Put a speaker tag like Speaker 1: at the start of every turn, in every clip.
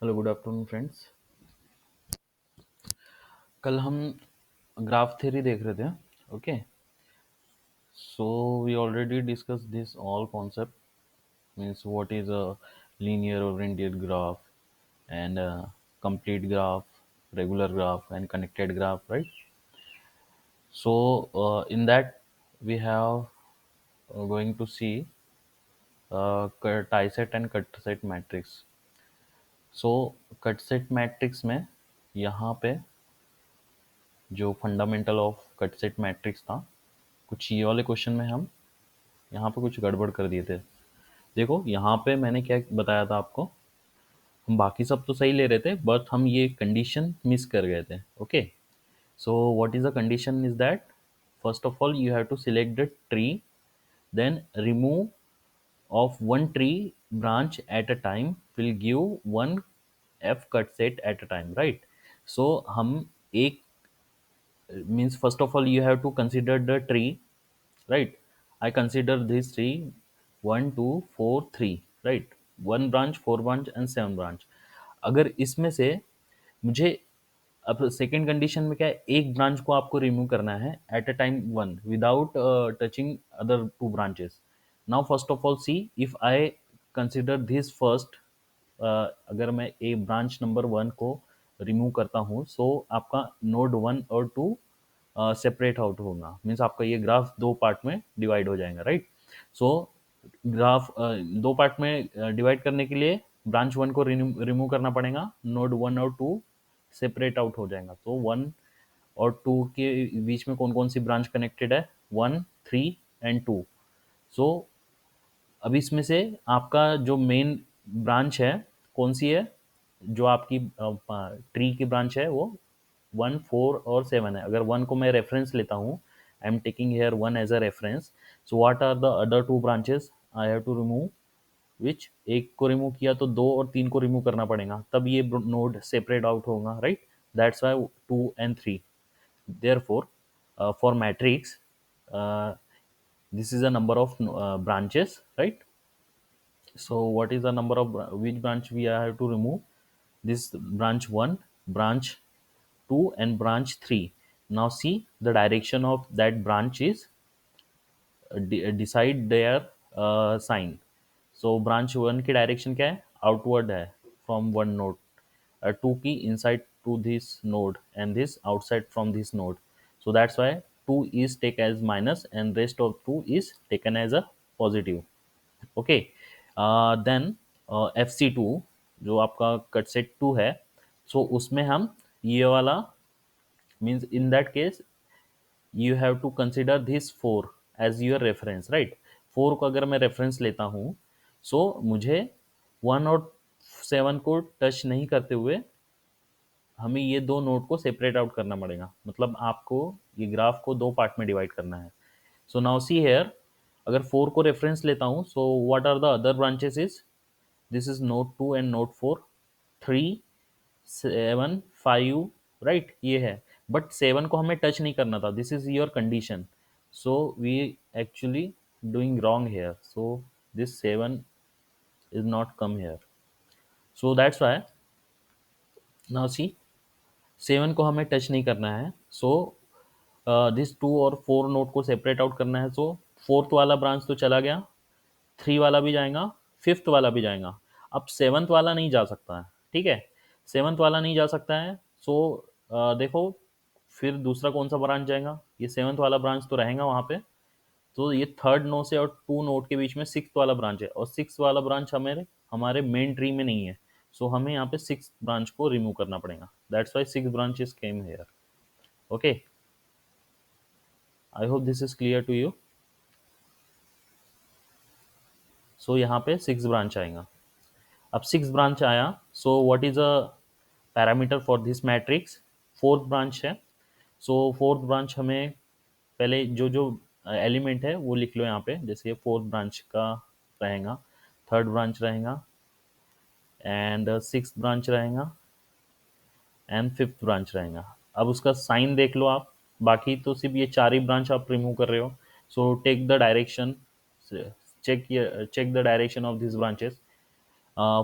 Speaker 1: Hello good afternoon friends. कल हम graph theory देख रहे थे। Okay, so we already discuss this all concept, means what is a linear oriented graph and complete graph, regular graph and connected graph, right? So in that we have going to see tie set and cut set matrix. So cut set matrix में यहाँ पे जो fundamental of cut set matrix था, कुछ ये वाले question में हम यहाँ पे कुछ गड़बड़ कर दिए थे। देखो यहाँ पे मैंने क्या बताया था आपको, हम बाकी सब तो सही ले रहे थे बट हम ये कंडीशन मिस कर गए थे। Okay, so what is the condition is that first of all you have to select the tree, then remove of one tree branch at a time will give one f cut set at a time, right? So हम एक means first of all you have to consider the tree, right? I consider this tree 1 2 4 3, right? One branch, four branch and seven branch. अगर इसमें से मुझे अब second condition में क्या है, एक ब्रांच को आपको रिमूव करना है at a time one without touching other two branches. Now first of all see if I consider this first, अगर मैं ए ब्रांच नंबर वन को रिमूव करता हूँ सो आपका नोड वन और टू सेपरेट आउट होगा, मीन्स आपका ये ग्राफ दो पार्ट में डिवाइड हो जाएगा, राइट? सो ग्राफ दो पार्ट में डिवाइड करने के लिए ब्रांच वन को रिमूव करना पड़ेगा, नोड वन और टू सेपरेट आउट हो जाएगा। तो वन और टू के बीच में कौन कौन सी ब्रांच कनेक्टेड है, वन थ्री एंड टू। सो अब इसमें से आपका जो मेन ब्रांच है कौन सी है, जो आपकी ट्री की ब्रांच है वो वन फोर और सेवन है। अगर वन को मैं रेफरेंस लेता हूँ, I am taking here one as a reference, so what are the other two branches I have to remove, which एक को रिमूव किया तो दो और तीन को रिमूव करना पड़ेगा, तब ये नोड सेपरेट आउट होगा, right? That's why two and three. therefore for matrix, this is a number of branches, right? So what is the number of which branch we have to remove? This branch 1, branch 2 and branch 3. Now see the direction of that branch is decide their sign. So branch 1 की direction क्या है, outward है from one node, to की inside to this node and this outside from this node, so that's why 2 is take as minus and rest of 2 is taken as a positive. Okay, then FC2 जो आपका cut set 2 है, सो उसमें हम ये वाला means in that case you have to consider this four as your reference, right? Four को अगर मैं रेफरेंस लेता हूँ सो मुझे वन और सेवन को टच नहीं करते हुए हमें ये दो नोड को सेपरेट आउट करना पड़ेगा, मतलब आपको ये ग्राफ को दो पार्ट में डिवाइड करना है। सो नाउ सी हेयर, अगर फोर को रेफरेंस लेता हूँ so what are the other branches is, this is node two and node four, three seven five, right? ये है, बट सेवन को हमें टच नहीं करना था, this is your condition, so we actually doing wrong here, so this seven is not come here, so that's why now see seven को हमें touch नहीं करना है, सो दिस टू और फोर नोड को सेपरेट आउट करना है। So fourth वाला ब्रांच तो चला गया, थ्री वाला भी जाएगा, फिफ्थ वाला भी जाएगा, अब सेवन्थ वाला नहीं जा सकता है, ठीक है? सेवन्थ वाला नहीं जा सकता है, सो देखो फिर दूसरा कौन सा ब्रांच जाएगा, ये सेवन्थ वाला ब्रांच तो रहेगा वहाँ पे, तो ये थर्ड नो से और टू नोड के बीच में सिक्स वाला ब्रांच है, और सिक्स वाला ब्रांच हमारे हमारे मेन ट्री में नहीं है, सो हमें यहाँ पे सिक्स ब्रांच को रिमूव करना पड़ेगा, that's why six branches came here. Okay, I hope this is clear to you. So यहाँ पे सिक्स ब्रांच आएगा, अब सिक्स ब्रांच आया, so what is a parameter for this matrix, fourth branch है, so fourth branch हमें पहले जो जो एलिमेंट है वो लिख लो यहाँ पे, जैसे फोर्थ ब्रांच का रहेगा, थर्ड ब्रांच रहेगा एंड सिक्स ब्रांच रहेगा एंड फिफ्थ ब्रांच रहेगा। अब उसका साइन देख लो आप, बाकी तो सिर्फ ये चार ही ब्रांच आप रिमूव कर रहे हो, so take the direction, check the direction of this branches.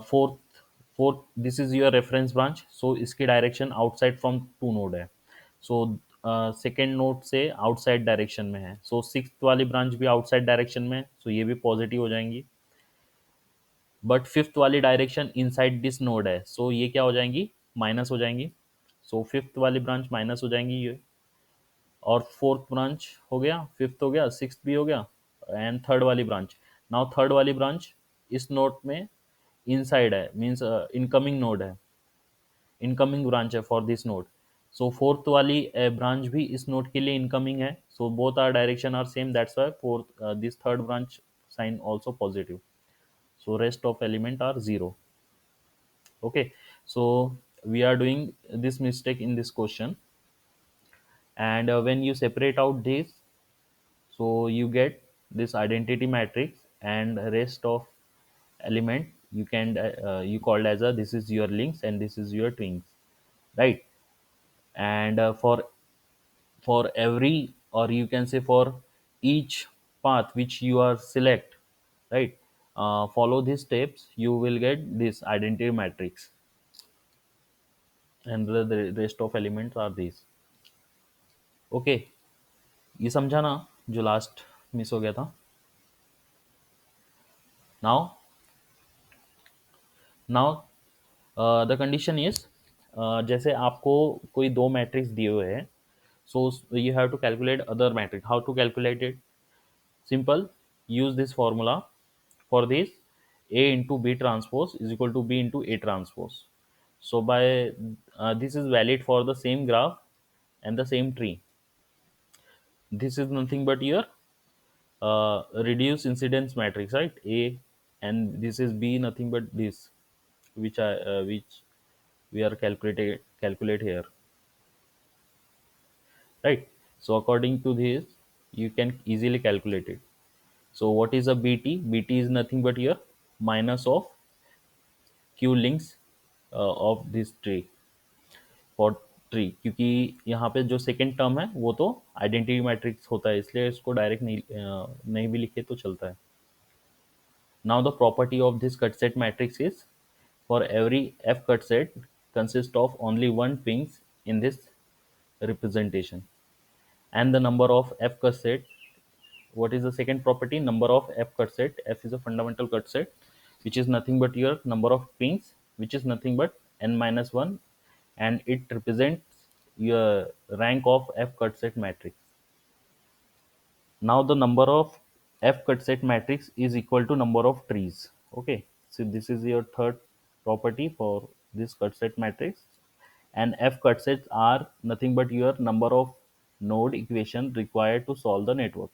Speaker 1: Fourth fourth, this is your reference branch, so इसकी direction outside from two node है, सो सेकेंड नोड से आउटसाइड डायरेक्शन में है, सो सिक्स वाली branch भी outside direction में है, so ये भी पॉजिटिव हो जाएंगी। बट फिफ्थ वाली डायरेक्शन इनसाइड दिस नोड है, सो ये क्या हो जाएंगी, माइनस हो जाएंगी। सो फिफ्थ वाली ब्रांच माइनस हो जाएंगी ये, और फोर्थ ब्रांच हो गया, फिफ्थ हो गया, सिक्स भी हो गया, एंड थर्ड वाली ब्रांच। नाउ थर्ड वाली ब्रांच इस नोड में इनसाइड है, मीन्स इनकमिंग नोड है, इनकमिंग ब्रांच है for this node. So fourth वाली ब्रांच भी इस नोड के लिए इनकमिंग है, so both are direction are same, that's why fourth this third branch sign also positive, so rest of element are zero. Okay, so we are doing this mistake in this question, and when you separate out this, so you get this identity matrix, and rest of element you can you called as a, this is your links and this is your twins, right? And for every, or you can say for each path which you are select, right, follow these steps, you will get this identity matrix, and the rest of elements are these. Okay, ये समझा ना जो last miss हो गया था? Now now the condition is, जैसे आपको कोई दो मैट्रिक्स दिए हुए हैं, so you have to calculate other matrix. How to calculate it? Simple, use this formula for this, a into b transpose is equal to b into a transpose. So by this is valid for the same graph and the same tree. This is nothing but your reduced incidence matrix, right? A, and this is B, nothing but this, which we are calculate here, right? So according to this, you can easily calculate it. So what is a BT? BT is nothing but your minus of Q links of this tree for tree, क्योंकि यहाँ पे जो second term है वो तो identity matrix होता है, इसलिए इसको डायरेक्ट नहीं भी लिखे तो चलता है। Now the property of this cut set matrix is, for every F cut set consists of only one pings in this representation, and the number of F cut set. What is the second property? Number of F cut set. F is a fundamental cut set, which is nothing but your number of pings, which is nothing but n minus 1, and it represents your rank of F cut set matrix. Now the number of F cut set matrix is equal to number of trees. Okay, so this is your third property for this cut set matrix, and F cut sets are nothing but your number of node equation required to solve the network.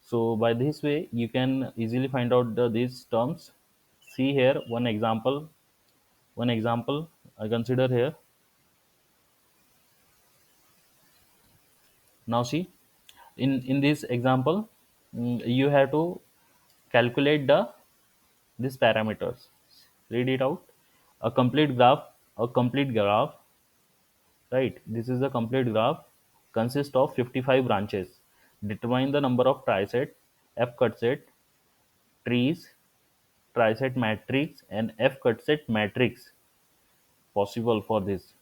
Speaker 1: So by this way you can easily find out these terms. See here one example I consider here. Now see, in this example, you have to calculate the these parameters. Read it out. A complete graph, a complete graph, right? This is a complete graph consists of 55 branches. Determine the number of triset, F cut set, trees, triset matrix, and F cut set matrix possible for this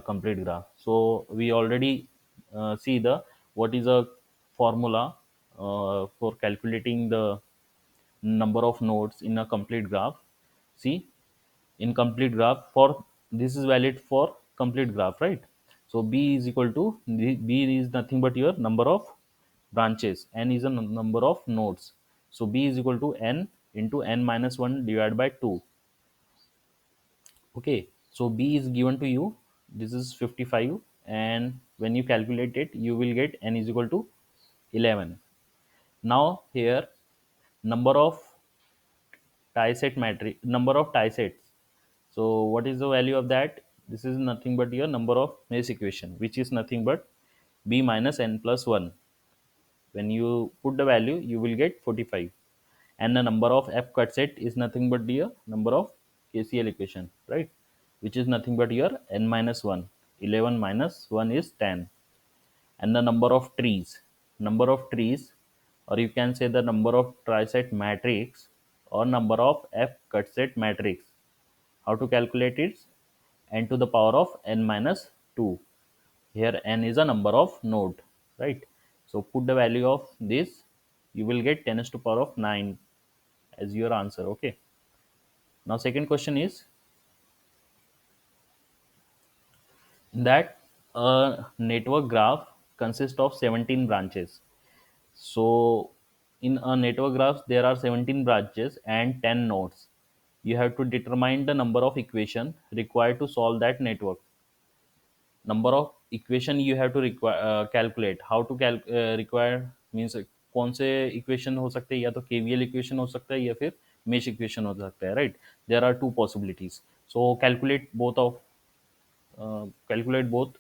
Speaker 1: complete graph. So we already see the what is a formula for calculating the number of nodes in a complete graph. See, in complete graph, for this is valid for complete graph, right? So b is equal to, b is nothing but your number of branches, n is a number of nodes, so b is equal to n into n minus 1 divided by 2. Okay, so b is given to you, this is 55, and when you calculate it you will get n is equal to 11. Now here, number of tie set matrix, number of tie sets. So what is the value of that? This is nothing but your number of Mace equation, which is nothing but b minus n plus 1. When you put the value, you will get 45. And the number of F cut set is nothing but your number of KCL equation, right? Which is nothing but your n minus 1. 11 minus 1 is 10. And the number of trees, or you can say the number of triset matrix or number of F cut set matrix. How to calculate it? N to the power of n minus 2. Here n is a number of node, right? So put the value of this, you will get 10 to the power of 9 as your answer. Okay. Now second question is that a network graph consists of 17 branches. So in a network graph there are 17 branches and 10 nodes. You have to determine the number of equation required to solve that network. Number of equation you have to calculate. How to require means कौन से equation हो सकते हैं, या तो KVL equation हो सकता है या फिर मेश इक्वेशन हो सकता है, right? There are two possibilities. So calculate both.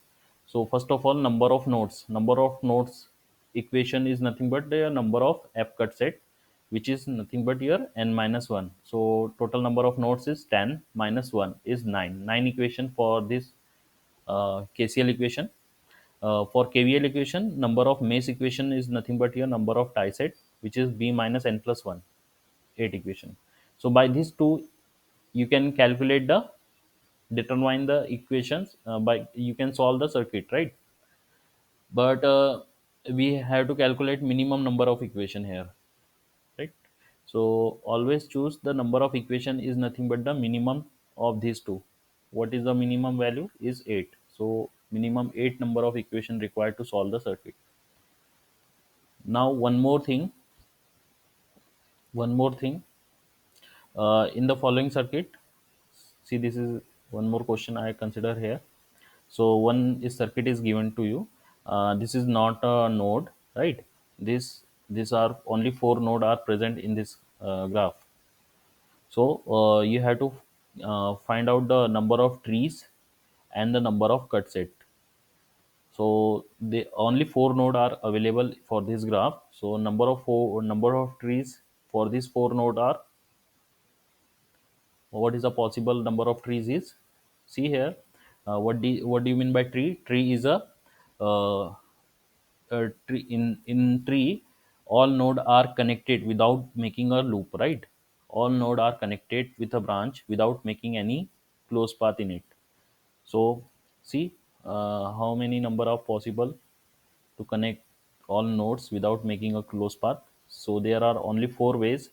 Speaker 1: So first of all, number of nodes equation is nothing but the number of f cut set, which is nothing but your n minus 1. So total number of nodes is 10 minus 1 is 9 equation for this KCL equation. For KVL equation, number of Mace equation is nothing but your number of tie set, which is b minus n plus 1, 8 equation. So by these two, you can calculate the determine the equations, by you can solve the circuit, right? But we have to calculate minimum number of equation here, right? So always choose the number of equation is nothing but the minimum of these two. What is the minimum value is 8. So minimum 8 number of equation required to solve the circuit. Now one more thing, in the following circuit, see, this is one more question I consider here. So one is circuit is given to you. This is not a node, right? These are only 4 node are present in this graph. So you have to find out the number of trees and the number of cut set. So the only 4 node are available for this graph. So number of trees for these 4 node are, what is the possible number of trees is, see here, what do you mean by tree? Tree is uh, a tree. In tree, all node are connected without making a loop, right? All node are connected with a branch without making any close path in it. So see, how many number of possible to connect all nodes without making a close path. So there are only 4 ways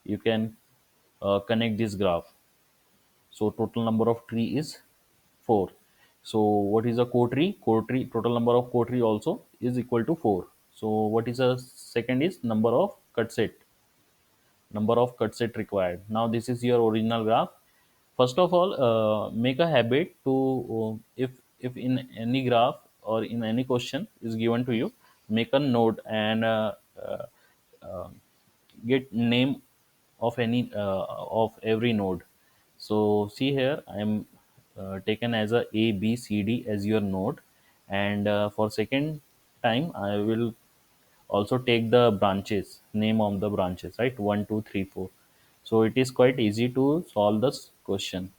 Speaker 1: you can connect this graph. So total number of tree is 4. So what is a core tree? Core tree, total number of core tree also is equal to 4. So what is a second is number of cut set, number of cut set required. Now this is your original graph. First of all, make a habit to, if in any graph or in any question is given to you, make a note and uh, uh, get name of any of every node. So see here, I am taken as a B C D as your node, and for second time I will also take the branches, name of the branches, right? 1 2 3 4. So it is quite easy to solve this question.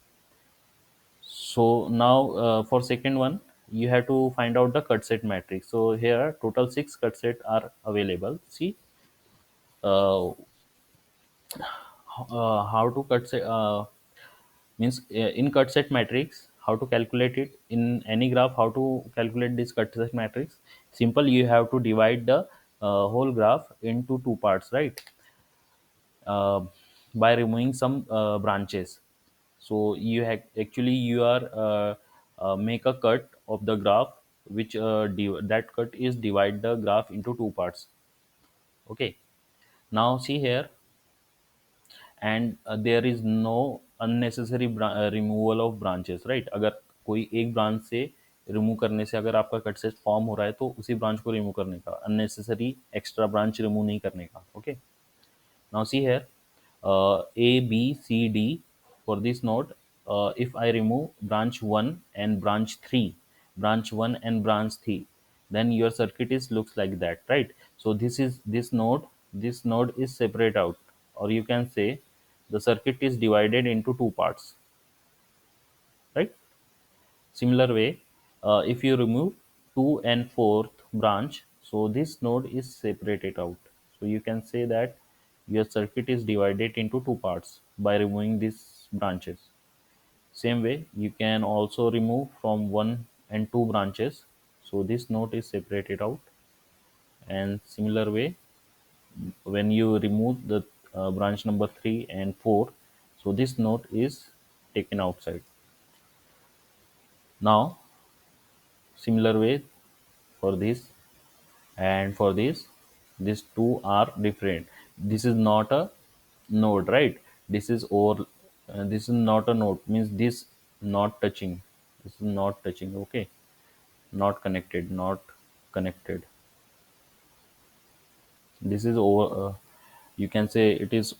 Speaker 1: So now for second one, you have to find out the cut set matrix. So here total 6 cut set are available. See, uh, how to cut set, means in cut set matrix, how to calculate it in any graph, how to calculate this cut set matrix? Simple, you have to divide the whole graph into two parts, right? uh, by removing some branches. So actually you are make a cut of the graph, which that cut is divide the graph into two parts. Okay. Now see here, and there is no unnecessary removal of branches, right? अगर कोई एक branch से remove करने से अगर आपका cut set form हो रहा है, तो उसी ब्रांच को रिमूव करने का, अननेसेसरी एक्स्ट्रा ब्रांच रिमूव नहीं करने का. Okay. Now see here, A, B, C, D for this node. If I remove branch 1 and branch 3, branch 1 and branch 3, then your circuit is looks like that, right? So this node is separate out, or you can say the circuit is divided into two parts, right? Similar way, if you remove 2 and 4th branch, so this node is separated out. So you can say that your circuit is divided into two parts by removing these branches. Same way, you can also remove from one and two branches. So this node is separated out. And similar way, when you remove the branch number 3 and 4, so this node is taken outside. Now, similar way for this and for this, these two are different. This is not a node, right? This is or this is not a node, means this not touching. This is not touching, okay? Not connected, not connected. This is over. You can say it is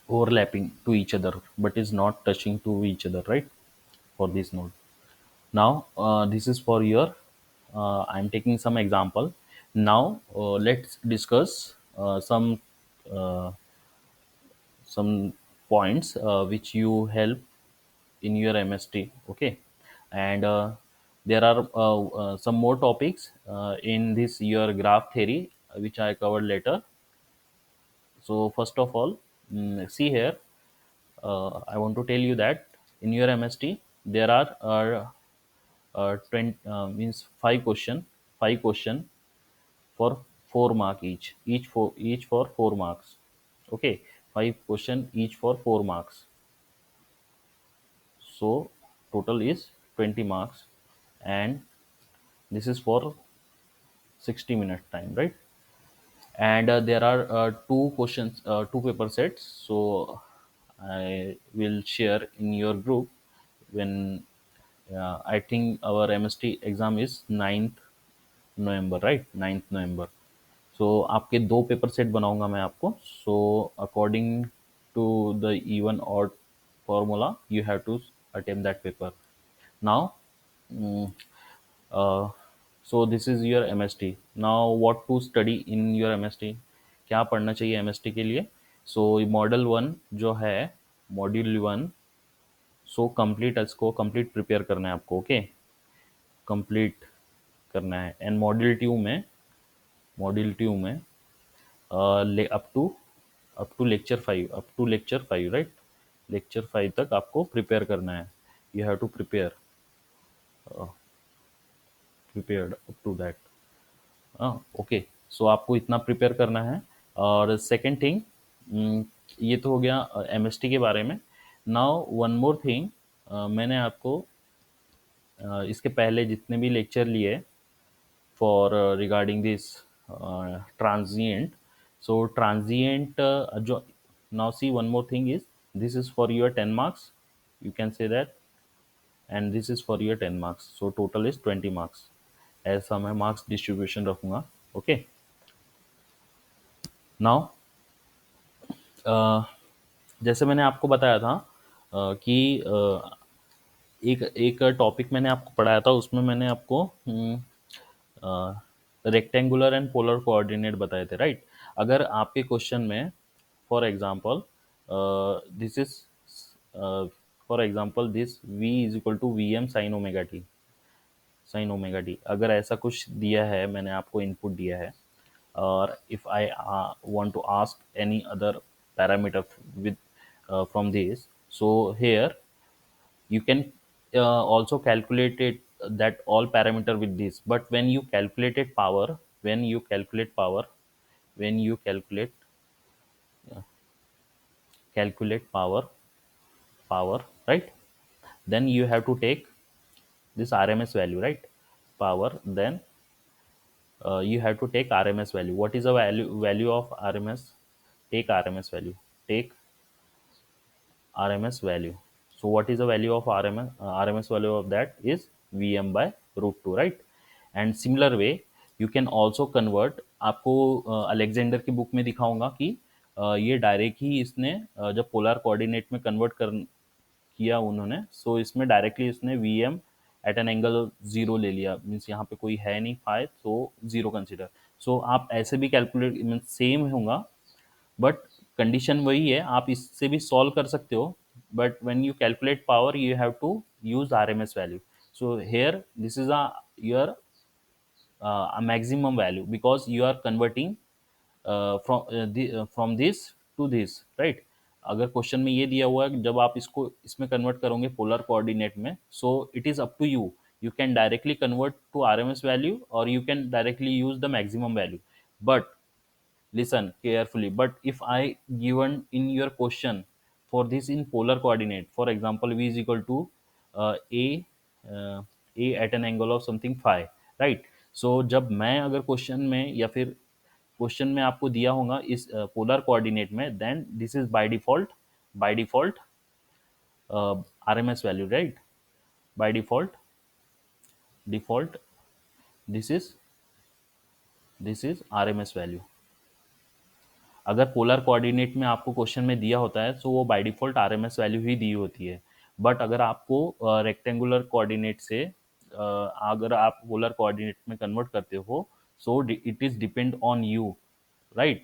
Speaker 1: overlapping to each other, but is not touching to each other, right? For this node. Now, this is for your. I'm taking some example. Now, let's discuss uh, some points which you help in your MST. Okay, and there are some more topics in this your graph theory which I covered later. So first of all, see here, I want to tell you that in your MST there are 20, means five question for 4 mark each for 4 marks. Okay, five question each for 4 marks. So total is 20 marks, and this is for 60-minute time, right? And there are two paper sets. So I will share in your group when I think our MST exam is 9th November, right? 9th November. So आपके दो paper set बनाऊंगा मैं आपको. So according to the even odd formula you have to attempt that paper. Now so this is your MST. Now what to study in your MST, क्या पढ़ना चाहिए MST के लिए. सो मॉडल 1 जो है, मॉड्यूल 1, सो कंप्लीट इसको complete prepare करना है आपको. ओके, कंप्लीट करना है. एंड मॉड्यूल 2 में up to lecture 5, right? Lecture 5 तक आपको प्रिपेयर करना है. You have to prepared up to that. Okay, so आपको इतना प्रिपेयर करना है. और सेकंड थिंग, ये तो हो गया MST के बारे में. नाउ वन मोर थिंग, मैंने आपको इसके पहले जितने भी लेक्चर लिए for regarding this transient. So transient now see, one more thing is, this is for your 10 marks, you can say that, and this is for your 10 marks, so total is 20 marks. ऐसा मैं marks distribution रखूँगा. Okay, now जैसे मैंने आपको बताया था कि एक एक टॉपिक मैंने आपको पढ़ाया था, उसमें मैंने आपको रेक्टेंगुलर एंड पोलर कोऑर्डिनेट बताए थे, राइट? अगर आपके क्वेश्चन में for example this is for example this v is equal to V M sine omega T, अगर ऐसा कुछ दिया है, मैंने आपको इनपुट दिया है, और if I want to ask any other parameter with from this, so here you can also calculate it, that all parameter with this. But when you calculated power, when you calculate power, when you calculate power, right? Then you have to take this RMS value, right? Power, then you have to take RMS value. What is the value of RMS? Take RMS value. Take RMS value. So what is the value of RMS value of that is Vm by root 2, right? And similar way you can also convert. आपको Alexander की book में दिखाऊंगा कि ये direct ही इसने जब polar coordinate में convert कर किया उन्होंने, सो इसमें डायरेक्टली इसने Vm एट एन एंगल 0 ले लिया, मीन्स यहाँ पे कोई है नहीं फाइ, तो 0 कंसिडर. सो आप ऐसे भी कैलकुलेट, मीन्स सेम होगा, बट कंडीशन वही है, आप इससे भी सॉल्व कर सकते हो. But when you calculate power you have to use RMS value. So here this is a your a maximum value, because you are converting from this to this, right? अगर question में ये दिया हुआ है, जब आप इसको इसमें कन्वर्ट करोगे पोलर कोऑर्डिनेट में, so it is up to you, you can directly convert to RMS value और you can directly use the maximum value. But listen carefully, but if I given in your question for this in polar coordinate, for example v is equal to a uh, a at an angle of something phi, right? So जब मैं अगर question में या फिर question में आपको दिया होगा इस पोलर कोऑर्डिनेट में, then this is by default RMS value, right? By default this is RMS value. अगर पोलर कोऑर्डिनेट में आपको क्वेश्चन में दिया होता है, सो वो बाय डिफॉल्ट RMS वैल्यू ही दी होती है. बट अगर आपको रेक्टेंगुलर कोऑर्डिनेट से अगर आप पोलर कोऑर्डिनेट में कन्वर्ट करते हो, सो it is depend on you, right?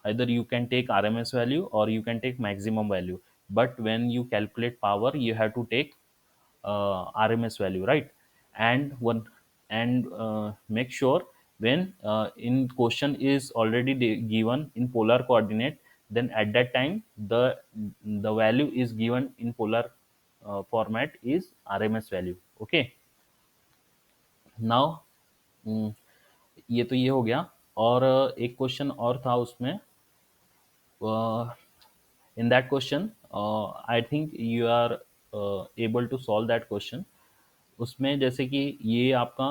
Speaker 1: Either you can take RMS value or you can take maximum value, but when you calculate power you have to take RMS value, right? And make sure when in question is already given in polar coordinate, then at that time the value is given in polar format is RMS value. Okay, now ये तो ये हो गया. और एक question और था उसमें. In that question I think you are able to solve that question. उसमें जैसे कि ये आपका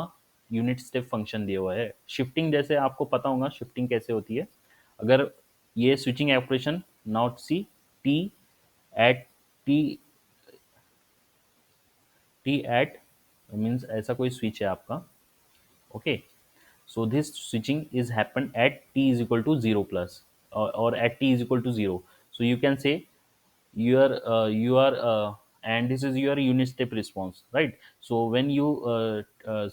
Speaker 1: यूनिट स्टेप फंक्शन दिया हुआ है. शिफ्टिंग जैसे आपको पता होगा शिफ्टिंग कैसे होती है. अगर ये switching operation, not C T at T T at means ऐसा कोई स्विच है आपका. Okay, so this switching is happened at t is equal to 0 plus, or at t is equal to 0. So you can say you are and this is your unit step response, right? So when you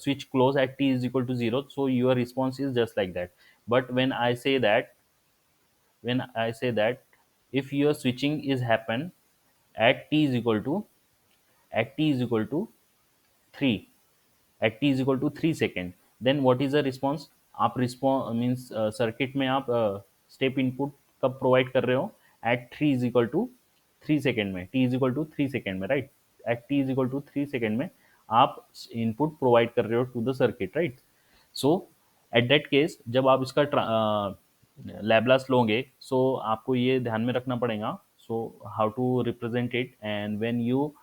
Speaker 1: switch close at t is equal to 0, so your response is just like that. But when I say that if your switching is happen at t is equal to at t is equal to 3, at t is equal to 3 second, then what is the response. आप response means circuit में आप step input कब provide कर रहे हो? At 3 is equal to 3 second में, t is equal to 3 second में, right? At t is equal to 3 second में आप इनपुट प्रोवाइड कर रहे हो to the circuit, right? So at that case जब आप इसका लैप्लास लोगे, सो आपको ये ध्यान में रखना पड़ेगा. So how to represent it, and when you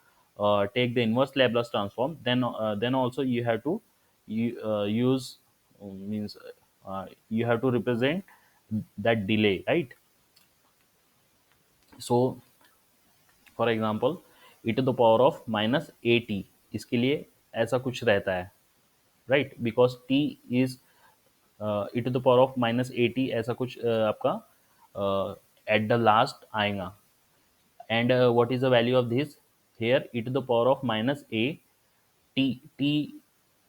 Speaker 1: take the inverse Laplace transform, then also you have to use means you have to represent that delay, right? So for example e to the power of minus at, इसके लिए ऐसा कुछ रहता है, right? Because t is e to the power of minus at, ऐसा कुछ आपका at the last आएगा. And what is the value of this? Here e to the power of minus a, t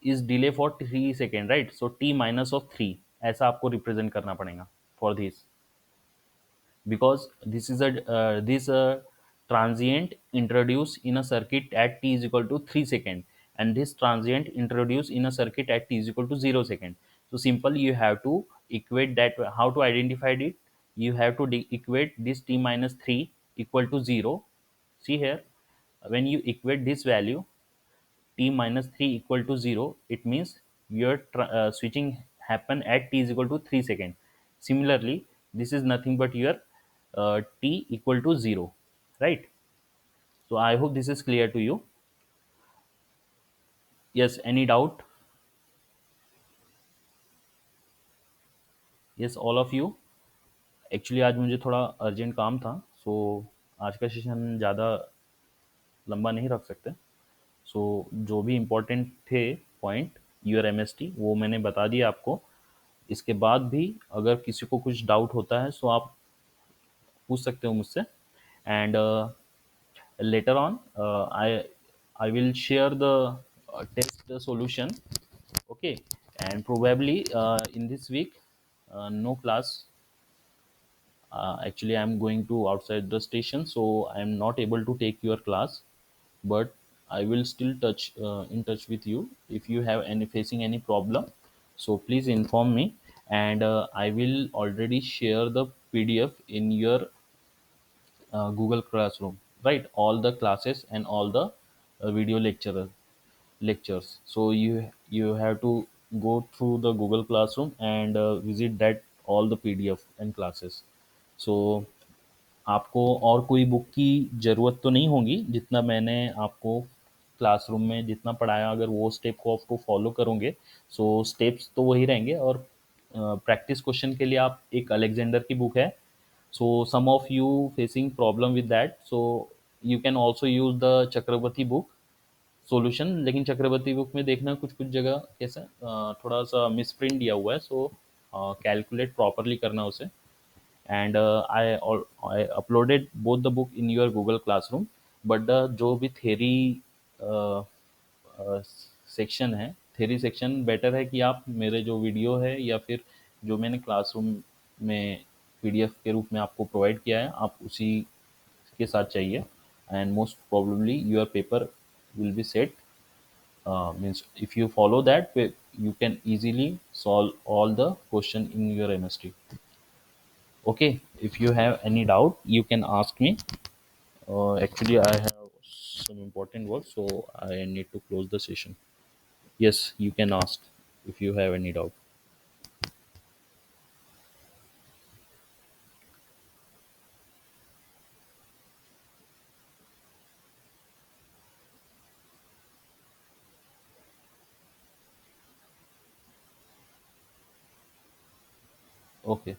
Speaker 1: is delay for 3 second, right? So t minus of 3 ऐसा आपको represent करना पड़ेगा for this, because this transient introduced in a circuit at t is equal to 3 second, and this transient introduced in a circuit at t is equal to 0 second. So simple, you have to equate that. How to identify it? You have to equate this t minus 3 equal to 0. See here, when you equate this value t minus 3 equal to 0, it means your switching happen at t is equal to 3 second. Similarly, this is nothing but your t equal to 0, right? So I hope this is clear to you. Yes, any doubt? Yes, all of you. Actually आज मुझे थोड़ा urgent काम था, सो आज का session ज़्यादा लंबा नहीं रख सकते. सो जो भी इम्पोर्टेंट थे पॉइंट UR MST वो मैंने बता दिया आपको. इसके बाद भी अगर किसी को कुछ डाउट होता है, सो आप पूछ सकते हो मुझसे. And later on I will share the test solution. Okay, and probably in this week no class. Actually I am going to outside the station, so I am not able to take your class, but I will still in touch with you. If you have any facing any problem, so please inform me, and I will already share the PDF in your Google Classroom, right? All the classes and all the video lectures. So you have to go through the Google Classroom and visit that all the PDF and classes. So आपको और कोई book की ज़रूरत तो नहीं होगी, जितना मैंने आपको क्लासरूम में जितना पढ़ाया, अगर वो स्टेप को आपको फॉलो करोगे, सो स्टेप्स तो वही रहेंगे। और प्रैक्टिस क्वेश्चन के लिए आप एक अलेक्जेंडर की बुक है, so some of you facing problem with that, so you can also use the Chakraborty book solution. लेकिन चक्रवर्ती बुक में देखना कुछ कुछ जगह कैसा थोड़ा सा मिसप्रिंट दिया हुआ है, सो कैलकुलेट प्रॉपरली करना उसे। And I uploaded both the book in your Google classroom, but the जो भी थेरी सेक्शन है, थेरी सेक्शन बेटर है कि आप मेरे जो वीडियो है या फिर जो मैंने क्लासरूम में पीडीएफ के रूप में आपको प्रोवाइड किया है, आप उसी के साथ चाहिए। And most probably your paper will be set, means if you follow that you can easily solve all the question in your MST. Okay, if you have any doubt you can ask me. Actually I have some important work, so I need to close the session. Yes, you can ask if you have any doubt. Okay.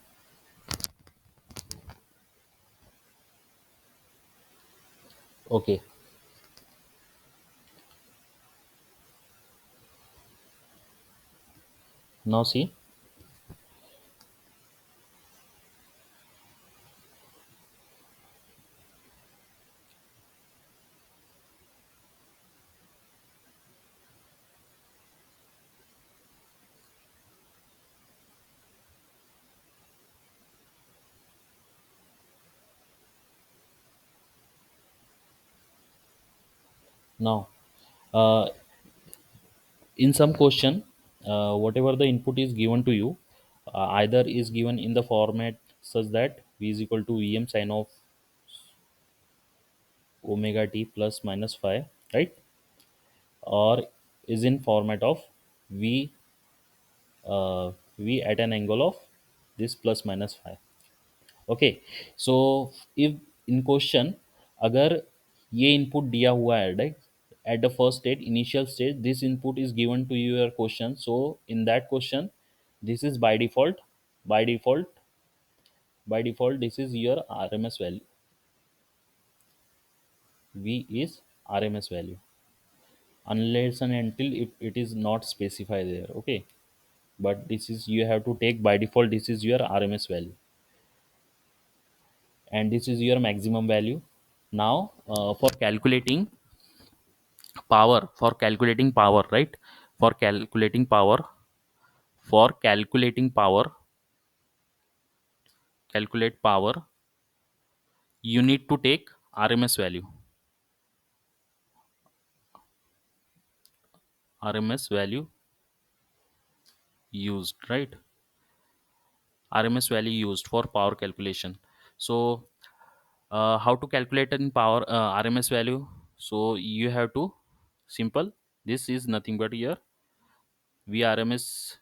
Speaker 1: Okay. Now see. Now uh, in some question, whatever the input is given to you, either is given in the format such that v is equal to vm sine of omega t plus minus phi, right? Or is in format of v v at an angle of this plus minus phi. Okay, so if in question अगर ये input दिया हुआ है, right, at the first state, initial stage, this input is given to your question, so in that question this is by default by default this is your RMS value. V is RMS value unless and until if it is not specified there. Okay, but this is you have to take by default, this is your RMS value and this is your maximum value. Now for calculating power, right? For calculating power, for calculate power, you need to take RMS value. RMS value used, right? RMS value used for power calculation. So how to calculate in power RMS value? So you have to simple. This is nothing but your VRMS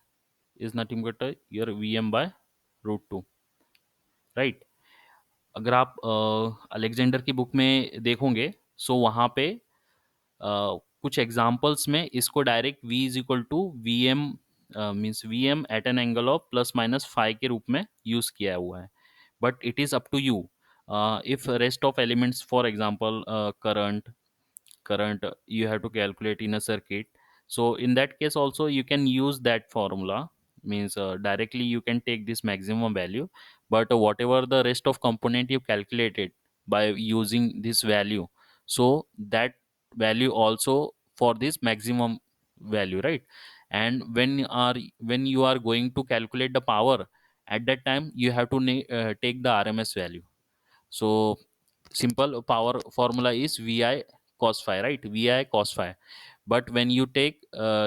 Speaker 1: is nothing but your VM by root 2, right? अगर आप Alexander की book में देखोगे, सो वहाँ पे कुछ examples में इसको direct v is equal to V M means V M at an angle of plus minus five के रूप में यूज़ किया हुआ है। But it is up to you if rest of elements, for example current you have to calculate in a circuit, so in that case also you can use that formula, means directly you can take this maximum value. But whatever the rest of component you calculated by using this value, so that value also for this maximum value, right? And when you are going to calculate the power, at that time you have to take the RMS value. So simple power formula is vi cos phi, right? Vi cos phi. But when you take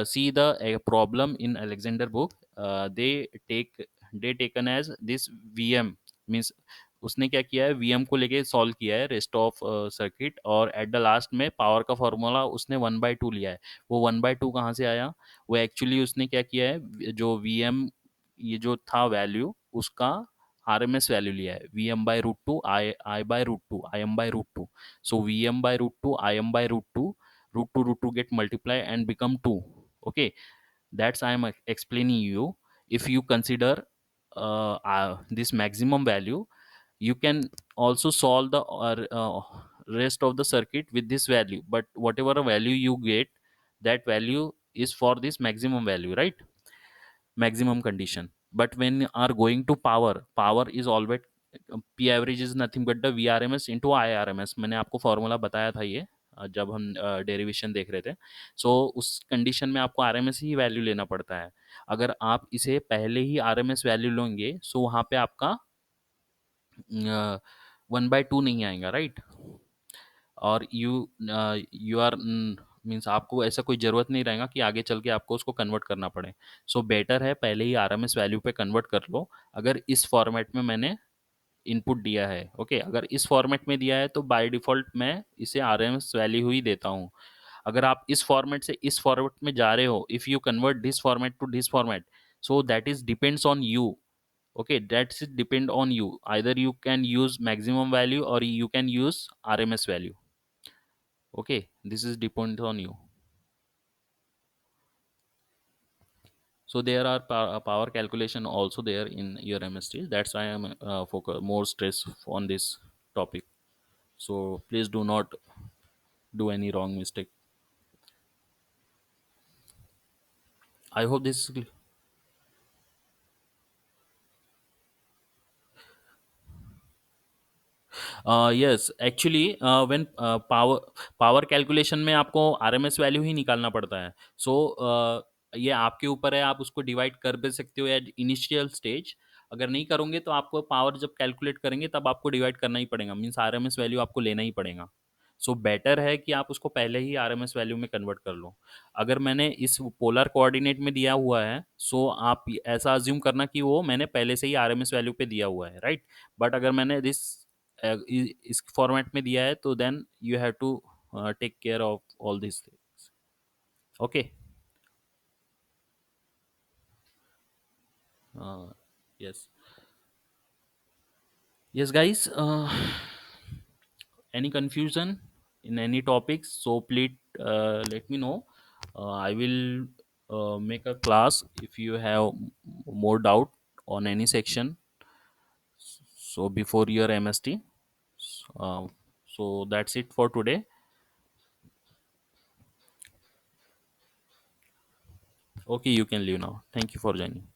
Speaker 1: see the problem in Alexander book, they taken as this vm, means उसने क्या किया है, VM को लेके solve किया है rest of circuit, और at the last में पावर का फॉर्मूला उसने 1/2 लिया है। वो 1/2 कहाँ से आया? वो एक्चुअली उसने क्या किया है, जो वीएम ये जो था वैल्यू उसका आरएमएस वैल्यू लिया है, Vm/√2, I by√2, Im/√2। So Vm/√2, Im/√2, √2 get multiply and become 2. Okay, that's I am explaining you. If you consider this maximum value, you can also solve the rest of the circuit with this value, but whatever value you get, that value is for this maximum value, right? Maximum condition. But when you are going to power is always p average is nothing but the vrms into irms। मैंने आपको formula बताया था ये जब हम derivation देख रहे थे। सो उस कंडीशन में आपको आरएमएस ही वैल्यू लेना पड़ता है। अगर आप इसे पहले ही आरएमएस वैल्यू लोगे, सो वहाँ पे आपका 1/2 नहीं आएगा, राइट? और यू आर मीन्स आपको ऐसा कोई ज़रूरत नहीं रहेगा कि आगे चल के आपको उसको कन्वर्ट करना पड़े। सो बेटर है पहले ही आरएमएस वैल्यू पे कन्वर्ट कर लो। अगर इस फॉर्मेट में मैंने इनपुट दिया है, ओके, अगर इस फॉर्मेट में दिया है तो बाय डिफ़ॉल्ट मैं इसे आरएमएस वैल्यू ही देता हूँ। अगर आप इस फॉर्मेट से इस फॉर्मेट में जा रहे हो, if you convert this format to this format, so that is depends on you. Okay, that's it depend on you. Either you can use maximum value or you can use rms value. Okay, this is depends on you. So there are power calculation also there in your mst, that's why I am focus more stress on this topic. So please do not do any wrong mistake. I hope this is yes actually when power calculation में आपको RMS value ही निकालना पड़ता है। So ये आपके ऊपर है, आप उसको डिवाइड कर भी सकते हो एट इनिशियल स्टेज। अगर नहीं करोगे तो आपको पावर जब कैलकुलेट करेंगे तब आपको डिवाइड करना ही पड़ेगा, मीन्स आरएमएस वैल्यू आपको लेना ही पड़ेगा। सो बेटर है कि आप उसको पहले ही आरएमएस वैल्यू में कन्वर्ट कर लो। अगर मैंने इस पोलर कोऑर्डिनेट में दिया हुआ है, सो आप ऐसा अज्यूम करना कि वो मैंने पहले से ही आरएमएस वैल्यू पे दिया हुआ है, राइट? बट अगर मैंने दिस इस फॉर्मेट में दिया है तो then you have to take care of all this things. Okay, yes, yes guys, any confusion in any topics, so please let me know. I will make a class if you have more doubt on any section, so before your mst. uh, so that's it for today. Okay, you can leave now. Thank you for joining.